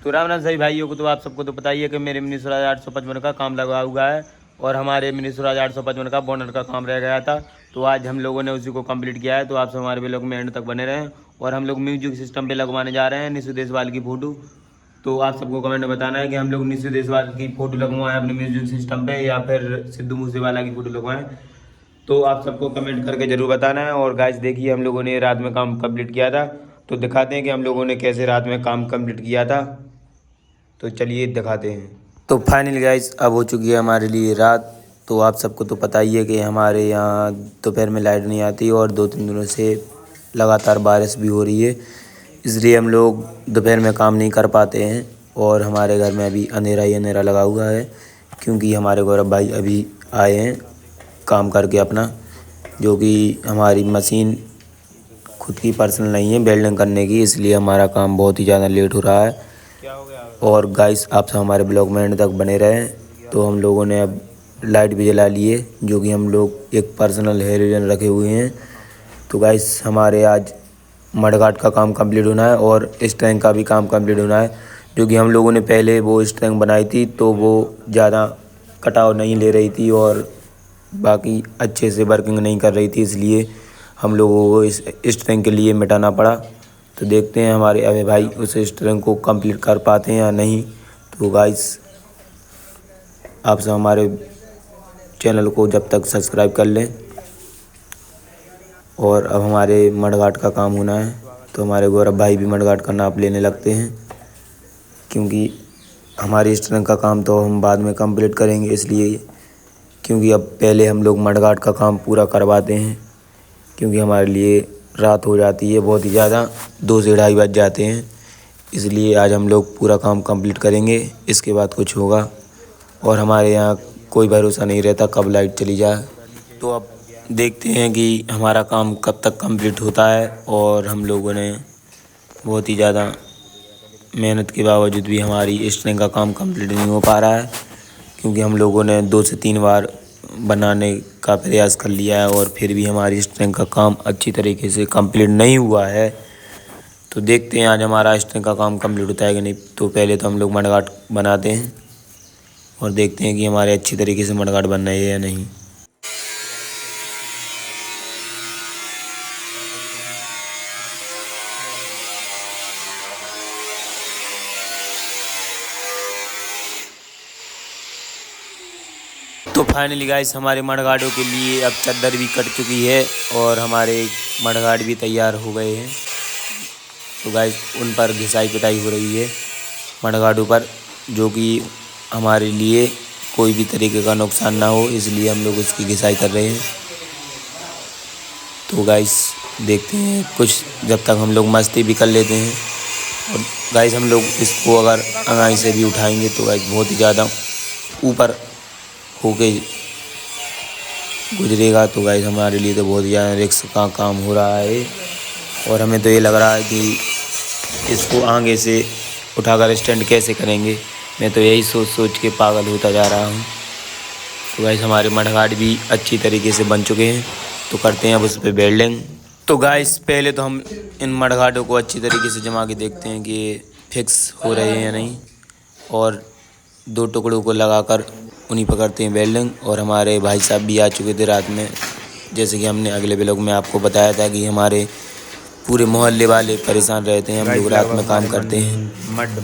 तो राम राम सभी भाइयों को। तो आप सबको तो पता ही है कि मेरे मिनी स्वराज 855 का काम लगा हुआ है और हमारे मिनी स्वराज 855 का बोनर का काम रह गया था। तो आज हम लोगों ने उसी को कंप्लीट किया है। तो आप सब हमारे व्लॉग में एंड तक बने रहें। और हम लोग म्यूजिक सिस्टम पे लगवाने जा रहे हैं निशु देशवाल की फ़ोटो। तो आप सबको कमेंट में बताना है कि हम लोग निशु देशवाल की फ़ोटो लगवाएं अपने म्यूजिक सिस्टम पे या फिर सिद्धू मूसेवाला की फ़ोटो लगवाएं। तो आप सबको कमेंट करके ज़रूर बताना है। और गाइस देखिए, हम लोगों ने रात में काम कंप्लीट किया था। तो दिखाते हैं कि हम लोगों ने कैसे रात में काम कंप्लीट किया था। तो चलिए दिखाते हैं। तो फाइनली गाइस अब हो चुकी है हमारे लिए रात। तो आप सबको तो पता ही है कि हमारे यहाँ दोपहर में लाइट नहीं आती और 2-3 दिनों से लगातार बारिश भी हो रही है। इसलिए हम लोग दोपहर में काम नहीं कर पाते हैं और हमारे घर में अभी अंधेरा ही अंधेरा लगा हुआ है, क्योंकि हमारे गौरव भाई अभी आए हैं काम करके अपना, जो कि हमारी मशीन खुद की पर्सनल नहीं है वेल्डिंग करने की, इसलिए हमारा काम बहुत ही ज़्यादा लेट हो रहा है। और गाइस आप सब हमारे ब्लॉग में एंड तक बने रहें। तो हम लोगों ने अब लाइट भी जला लिए, जो कि हम लोग एक पर्सनल हेलोजन रखे हुए हैं। तो गाइस हमारे आज मडगाट का काम कंप्लीट होना है और इस टैंक का भी काम कंप्लीट होना है, जो कि हम लोगों ने पहले वो इस टैंक बनाई थी तो वो ज़्यादा कटाव नहीं ले रही थी और बाकी अच्छे से वर्किंग नहीं कर रही थी, इसलिए हम लोगों को इस टैंक के लिए मिटाना पड़ा। तो देखते हैं हमारे अभय भाई उस स्ट्रिंग को कंप्लीट कर पाते हैं या नहीं। तो गाइस आप सब हमारे चैनल को जब तक सब्सक्राइब कर लें। और अब हमारे मडगाट का काम होना है, तो हमारे गौरव भाई भी मडगाट का नाप लेने लगते हैं, क्योंकि हमारी स्ट्रिंग का काम तो हम बाद में कंप्लीट करेंगे, इसलिए क्योंकि अब पहले हम लोग मडगाट का काम पूरा करवाते हैं, क्योंकि हमारे लिए रात हो जाती है बहुत ही ज़्यादा, 2 से 2:30 बज जाते हैं। इसलिए आज हम लोग पूरा काम कंप्लीट करेंगे, इसके बाद कुछ होगा। और हमारे यहाँ कोई भरोसा नहीं रहता कब लाइट चली जाए। तो अब देखते हैं कि हमारा काम कब तक कंप्लीट होता है। और हम लोगों ने बहुत ही ज़्यादा मेहनत के बावजूद भी हमारी स्ट्रिंग का काम कंप्लीट नहीं हो पा रहा है, क्योंकि हम लोगों ने 2 से 3 बार बनाने का प्रयास कर लिया है और फिर भी हमारी स्ट्रिंग का काम अच्छी तरीके से कंप्लीट नहीं हुआ है। तो देखते हैं आज हमारा स्ट्रिंग का काम कंप्लीट होता है कि नहीं। तो पहले तो हम लोग मडगाट बनाते हैं और देखते हैं कि हमारे अच्छी तरीके से मडगाट बन रही है या नहीं। तो फाइनली गाइस हमारे मडगाड़ों के लिए अब चादर भी कट चुकी है और हमारे मडगाड़ भी तैयार हो गए हैं। तो गाइस उन पर घिसाई पिटाई हो रही है मडगाड़ों पर, जो कि हमारे लिए कोई भी तरीके का नुकसान ना हो, इसलिए हम लोग उसकी घिसाई कर रहे हैं। तो गाइस देखते हैं कुछ, जब तक हम लोग मस्ती भी कर लेते हैं। और गाइस हम लोग इसको अगर अंगाई से भी उठाएंगे तो गाइस बहुत ही ज़्यादा ऊपर होके गुजरेगा। तो गाइस हमारे लिए तो बहुत ज़्यादा रिस्क का काम हो रहा है और हमें तो ये लग रहा है कि इसको आगे से उठाकर स्टैंड कैसे करेंगे। मैं तो यही सोच सोच के पागल होता जा रहा हूँ। तो गाइस हमारे मडगाड़ भी अच्छी तरीके से बन चुके हैं, तो करते हैं अब उस पर वेल्डिंग। तो गाइस पहले तो हम इन मडगाड़ों को अच्छी तरीके से जमा के देखते हैं कि फिक्स हो रहे हैं या नहीं, और 2 टुकड़ों को लगाकर उन्हीं पर करते हैं वेल्डिंग। और हमारे भाई साहब भी आ चुके थे रात में, जैसे कि हमने अगले व्लॉग में आपको बताया था कि हमारे पूरे मोहल्ले वाले परेशान रहते हैं, हम लोग रात में काम करते हैं।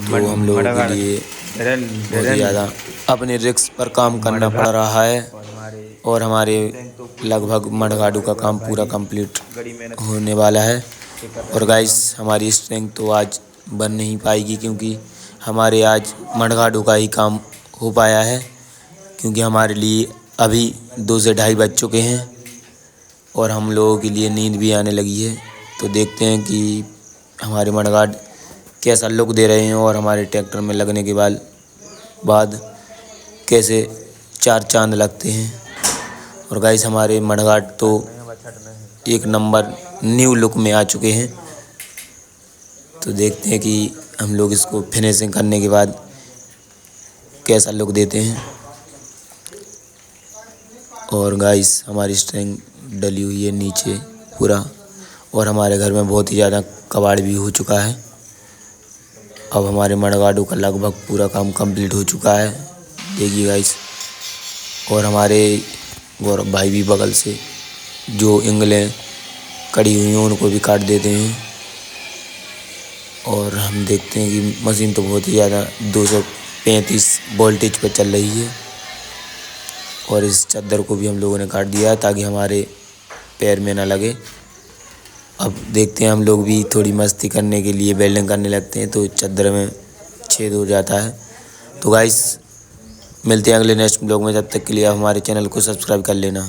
तो हम लोगों के लिए बहुत ही ज़्यादा अपने रिस्क पर काम करना पड़ रहा है और हमारे लगभग मडगाड़ों का काम पूरा कंप्लीट होने वाला है। और गाइस हमारी स्ट्रिंग तो आज बन नहीं पाएगी, क्योंकि हमारे आज मडगाड़ों का ही काम हो पाया है, क्योंकि हमारे लिए अभी 2 से 2:30 बज चुके हैं और हम लोगों के लिए नींद भी आने लगी है। तो देखते हैं कि हमारे मडगाड़ कैसा लुक दे रहे हैं और हमारे ट्रैक्टर में लगने के बाद कैसे 4 चांद लगते हैं। और गाइस हमारे मडगाड़ तो एक नंबर न्यू लुक में आ चुके हैं। तो देखते हैं कि हम लोग इसको फिनिशिंग करने के बाद कैसा लुक देते हैं। और गाइस हमारी स्ट्रिंग डली हुई है नीचे पूरा, और हमारे घर में बहुत ही ज़्यादा कबाड़ भी हो चुका है। अब हमारे मडगाडू का लगभग पूरा काम कंप्लीट हो चुका है, देखिए गाइस। और हमारे गौरव भाई भी बगल से जो इंगलें कड़ी हुई हैं उनको भी काट देते हैं। और हम देखते हैं कि मशीन तो बहुत ही ज़्यादा 235 वोल्टेज पर चल रही है। और इस चादर को भी हम लोगों ने काट दिया ताकि हमारे पैर में ना लगे। अब देखते हैं, हम लोग भी थोड़ी मस्ती करने के लिए वेल्डिंग करने लगते हैं तो चादर में छेद हो जाता है। तो गाइस मिलते हैं अगले नेक्स्ट ब्लॉग में, जब तक के लिए आप हमारे चैनल को सब्सक्राइब कर लेना।